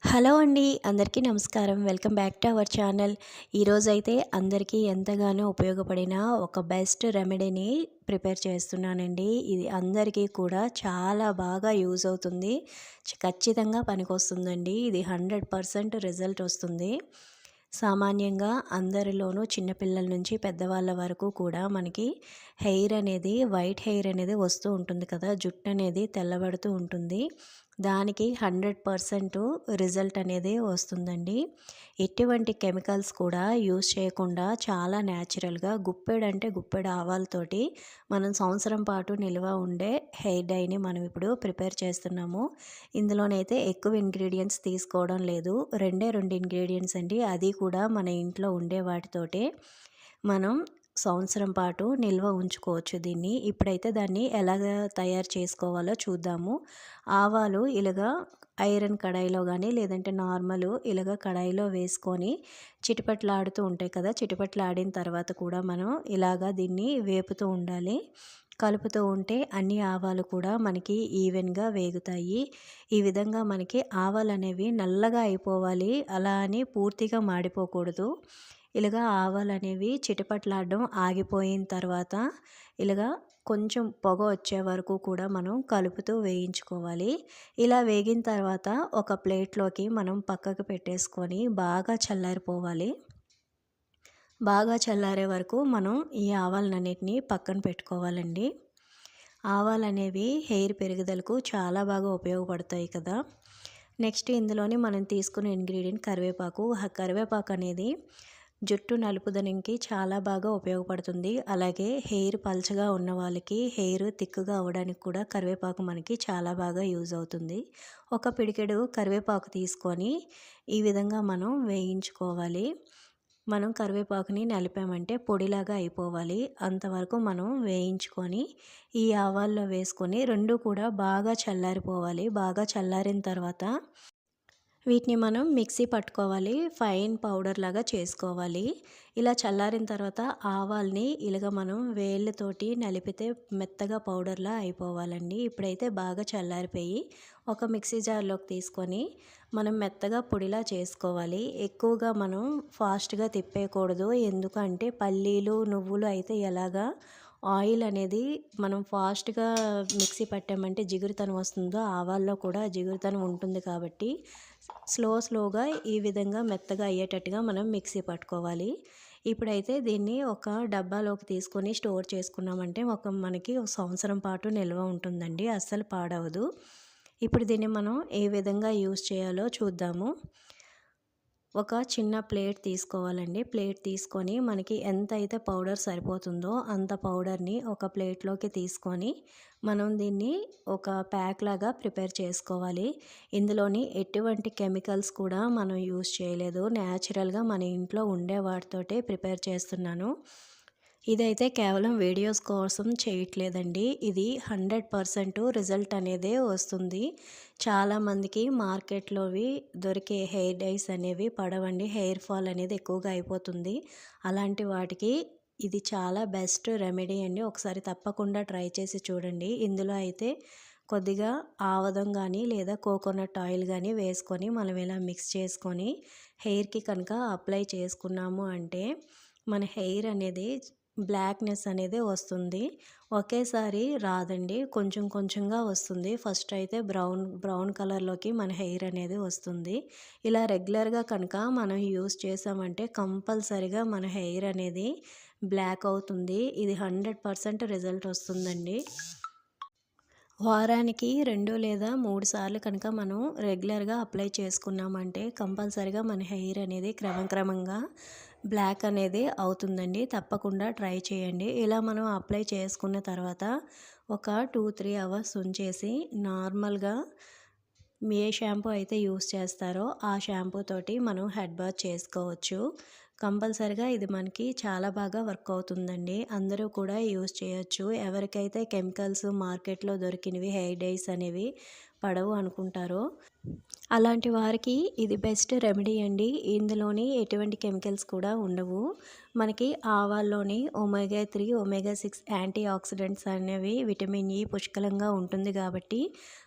Hello అండి. అందరికీ నమస్కారం. Welcome back to our channel. ఈరోజైతే అందరికీ ఎంతగానో ఉపయోగపడిన ఒక బెస్ట్ రెమెడీని ప్రిపేర్ చేస్తున్నానండి. ఇది అందరికీ కూడా చాలా బాగా యూజ్ అవుతుంది. ఖచ్చితంగా పనికొస్తుందండి. ఇది 100% రిజల్ట్ వస్తుంది. సామాన్యంగా అందరిలోనూ చిన్నపిల్లల నుంచి పెద్దవాళ్ళ వరకు కూడా మనకి వైట్ హెయిర్ అనేది వస్తూ ఉంటుంది కదా! జుట్టు అనేది తెల్లబడుతూ ఉంటుంది. దానికి 100% రిజల్ట్ అనేది వస్తుందండి. ఎటువంటి కెమికల్స్ కూడా యూజ్ చేయకుండా చాలా న్యాచురల్‌గా గుప్పెడంటే గుప్పెడు ఆవాలతోటి మనం సంవత్సరం పాటు నిల్వ ఉండే హెయిర్ డైని మనం ఇప్పుడు ప్రిపేర్ చేస్తున్నాము. ఇందులోనైతే ఎక్కువ ఇంగ్రీడియెంట్స్ తీసుకోవడం లేదు. 2 ఇంగ్రీడియెంట్స్ అండి. అది కూడా మన ఇంట్లో ఉండే వాటితోటే మనం సంవత్సరం పాటు నిల్వ ఉంచుకోవచ్చు దీన్ని. ఇప్పుడైతే దాన్ని ఎలాగా తయారు చేసుకోవాలో చూద్దాము. ఆవాలు ఇలాగా ఐరన్ కడాయిలో గానీ, లేదంటే ఇలాగ కడాయిలో వేసుకొని చిటపటలాడుతూ ఉంటాయి కదా! చిటపటలాడిన తర్వాత కూడా మనం ఇలాగా దీన్ని వేపుతూ ఉండాలి. కలుపుతూ ఉంటే అన్ని ఆవాలు కూడా మనకి ఈవెన్‌గా వేగుతాయి. ఈ విధంగా మనకి ఆవాలనేవి నల్లగా అయిపోవాలి. అలా అని పూర్తిగా మాడిపోకూడదు. ఇలాగా ఆవాలనేవి చిటపటలాడడం ఆగిపోయిన తర్వాత ఇలాగా కొంచెం పొగ వచ్చే వరకు కూడా మనం కలుపుతూ వేయించుకోవాలి. ఇలా వేగిన తర్వాత ఒక ప్లేట్లోకి మనం పక్కకు పెట్టేసుకొని బాగా చల్లారిపోవాలి. బాగా చల్లారే వరకు మనం ఈ ఆవాలన్నిటిని పక్కన పెట్టుకోవాలండి. ఆవాలనేవి హెయిర్ పెరుగుదలకు చాలా బాగా ఉపయోగపడతాయి కదా! నెక్స్ట్ ఇందులోని మనం తీసుకునే ఇంగ్రీడియంట్ కరివేపాకు. ఆ కరివేపాకు అనేది జుట్టు నలుపుదనంకి చాలా బాగా ఉపయోగపడుతుంది. అలాగే హెయిర్ పల్చగా ఉన్న వాళ్ళకి హెయిర్ థిక్‌గా అవ్వడానికి కూడా కరివేపాకు మనకి చాలా బాగా యూజ్ అవుతుంది. ఒక పిడికెడు కరివేపాకు తీసుకొని ఈ విధంగా మనం వేయించుకోవాలి. మనం కరివేపాకుని నలిపామంటే పొడిలాగా అయిపోవాలి. అంతవరకు మనం వేయించుకొని ఈ ఆవాల్లో వేసుకొని 2 కూడా బాగా చల్లారిపోవాలి. బాగా చల్లారిన తర్వాత వీటిని మనం మిక్సీ పట్టుకోవాలి. ఫైన్ పౌడర్ లాగా చేసుకోవాలి. ఇలా చల్లారిన తర్వాత ఆవాల్ని ఇలాగ మనం వేళ్ళతోటి నలిపితే మెత్తగా పౌడర్‌లా అయిపోవాలండి. ఇప్పుడైతే బాగా చల్లారిపోయి ఒక మిక్సీ జార్‌లోకి తీసుకొని మనం మెత్తగా పొడిలా చేసుకోవాలి. ఎక్కువగా మనం ఫాస్ట్‌గా తిప్పేయకూడదు. ఎందుకంటే పల్లీలు, నువ్వులు అయితే ఎలాగా ఆయిల్ అనేది మనం ఫాస్ట్‌గా మిక్సీ పట్టామంటే జిగురుతనం వస్తుందో ఆవాల్లో కూడా జిగురుతనం ఉంటుంది కాబట్టి స్లోగా ఈ విధంగా మెత్తగా అయ్యేటట్టుగా మనం మిక్సీ పట్టుకోవాలి. ఇప్పుడైతే దీన్ని ఒక డబ్బాలోకి తీసుకొని స్టోర్ చేసుకున్నామంటే మనకి ఒక సంవత్సరం పాటు నిల్వ ఉంటుందండి. అస్సలు పాడవదు. ఇప్పుడు దీన్ని మనం ఏ విధంగా యూజ్ చేయాలో చూద్దాము. ఒక చిన్న ప్లేట్ తీసుకోవాలండి. ప్లేట్ తీసుకొని మనకి ఎంతైతే పౌడర్ సరిపోతుందో అంత పౌడర్‌ని ఒక ప్లేట్‌లోకి తీసుకొని మనం దీన్ని ఒక ప్యాక్ లాగా ప్రిపేర్ చేసుకోవాలి. ఇందులోని ఎటువంటి కెమికల్స్ కూడా మనం యూజ్ చేయలేదు. న్యాచురల్‌గా మన ఇంట్లో ఉండే వాటితోటే ప్రిపేర్ చేస్తున్నాను. ఇదైతే కేవలం వీడియోస్ కోసం చేయట్లేదండి. ఇది 100% రిజల్ట్ అనేదే వస్తుంది. చాలామందికి మార్కెట్‌లోవి దొరికే హెయిర్ డైస్ అనేవి పడవండి. హెయిర్ ఫాల్ అనేది ఎక్కువగా అయిపోతుంది. అలాంటి వాటికి ఇది చాలా బెస్ట్ రెమెడీ అండి. ఒకసారి తప్పకుండా ట్రై చేసి చూడండి. ఇందులో అయితే కొద్దిగా ఆవదం గానీ లేదా కోకోనట్ ఆయిల్ గానీ వేసుకొని మనం ఇలా మిక్స్ చేసుకొని హెయిర్‌కి కనుక అప్లై చేసుకున్నాము అంటే మన హెయిర్ అనేది బ్లాక్‌నెస్ అనేది వస్తుంది. ఒకేసారి రాదండి. కొంచెం కొంచెంగా వస్తుంది. ఫస్ట్ అయితే బ్రౌన్ కలర్‌లోకి మన హెయిర్ అనేది వస్తుంది. ఇలా రెగ్యులర్‌గా కనుక మనం యూజ్ చేసామంటే కంపల్సరీగా మన హెయిర్ అనేది బ్లాక్ అవుతుంది. ఇది 100% రిజల్ట్ వస్తుందండి. వారానికి 2 లేదా 3 సార్లు కనుక మనం రెగ్యులర్‌గా అప్లై చేసుకున్నామంటే కంపల్సరీగా మన హెయిర్ అనేది క్రమంగా బ్లాక్ అనేది అవుతుందండి. తప్పకుండా ట్రై చేయండి. ఇలా మనం అప్లై చేసుకున్న తర్వాత ఒక 2, 3 అవర్స్ ఉంచేసి నార్మల్‌గా ఏ షాంపూ అయితే యూస్ చేస్తారో ఆ షాంపూ తోటి మనం హెడ్ బాత్ చేసుకోవచ్చు. కంపల్సరీగా ఇది మనకి చాలా బాగా వర్క్ అవుతుందండి. అందరూ కూడా యూజ్ చేయొచ్చు. ఎవరికైతే కెమికల్స్ మార్కెట్‌లో దొరికినవి హెయిర్ డైస్ అనేవి పడవు అనుకుంటారో అలాంటి వారికి ఇది బెస్ట్ రెమెడీ అండి. ఇందులోని ఎటువంటి కెమికల్స్ కూడా ఉండవు. మనకి ఆవాల్లోని ఒమేగా 3, ఒమేగా 6 యాంటీ ఆక్సిడెంట్స్ అనేవి విటమిన్ ఇ పుష్కలంగా ఉంటుంది కాబట్టి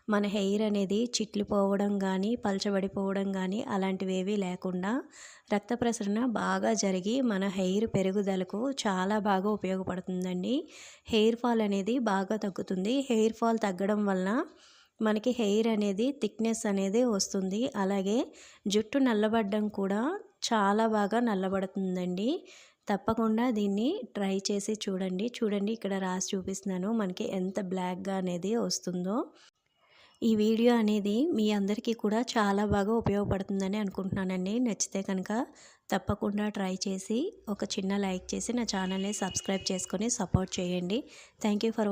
మన హెయిర్ అనేది చిట్లిపోవడం కానీ పలచబడిపోవడం కానీ అలాంటివేవీ లేకుండా రక్త ప్రసరణ బాగా జరిగి మన హెయిర్ పెరుగుదలకు చాలా బాగా ఉపయోగపడుతుందండి. హెయిర్ ఫాల్ అనేది బాగా తగ్గుతుంది. హెయిర్ ఫాల్ తగ్గడం వలన మనకి హెయిర్ అనేది థిక్నెస్ అనేది వస్తుంది. అలాగే జుట్టు నల్లబడడం కూడా చాలా బాగా నల్లబడుతుందండి. తప్పకుండా దీన్ని ట్రై చేసి చూడండి. చూడండి ఇక్కడ రాసి చూపిస్తున్నాను మనకి ఎంత బ్లాక్‌గా అనేది వస్తుందో. ఈ వీడియో అనేది మీ అందరికీ కూడా చాలా బాగా ఉపయోగపడుతుందని అనుకుంటున్నానండి. నచ్చితే కనుక తప్పకుండా ట్రై చేసి ఒక చిన్న లైక్ చేసి నా ఛానల్‌ని సబ్స్క్రైబ్ చేసుకొని సపోర్ట్ చేయండి. Thank you for